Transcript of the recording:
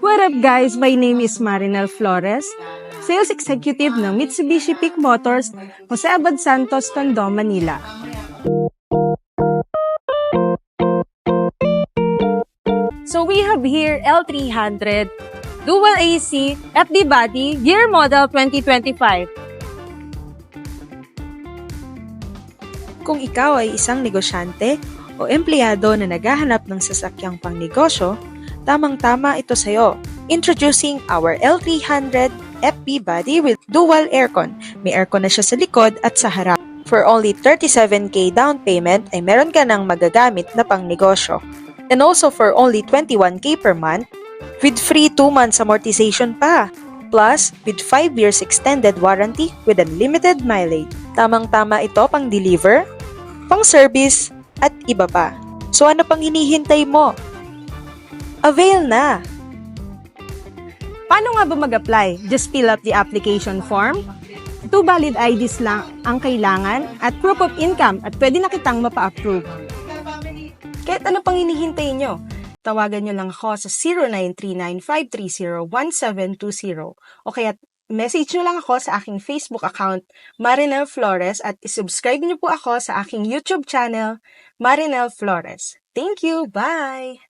What up guys? My name is Marinel Flores, Sales Executive ng Mitsubishi Peak Motors, Jose Abad Santos, Tondo, Manila. So we have here L300 Dual AC FD Body Year Model 2025. Kung ikaw ay isang negosyante o empleyado na naghahanap ng sasakyang pangnegosyo, tamang-tama ito sa'yo. Introducing our L300 FB Body with dual aircon. May aircon na siya sa likod at sa harap. For only 37K down payment ay meron ka ng magagamit na pangnegosyo. And also for only 21K per month, with free 2 months amortization pa. Plus, with 5 years extended warranty with unlimited mileage. Tamang-tama ito pang deliver, pang service, at iba pa. So ano pang hinihintay mo? Avail na! Paano nga ba mag-apply? Just fill up the application form. 2 valid IDs lang ang kailangan at proof of income at pwede na kitang mapa-approve. Kahit ano pang hinihintay nyo, tawagan nyo lang ako sa 0939-530-1720 o kaya message nyo lang ako sa aking Facebook account, Marinel Flores, at isubscribe nyo po ako sa aking YouTube channel, Marinel Flores. Thank you! Bye!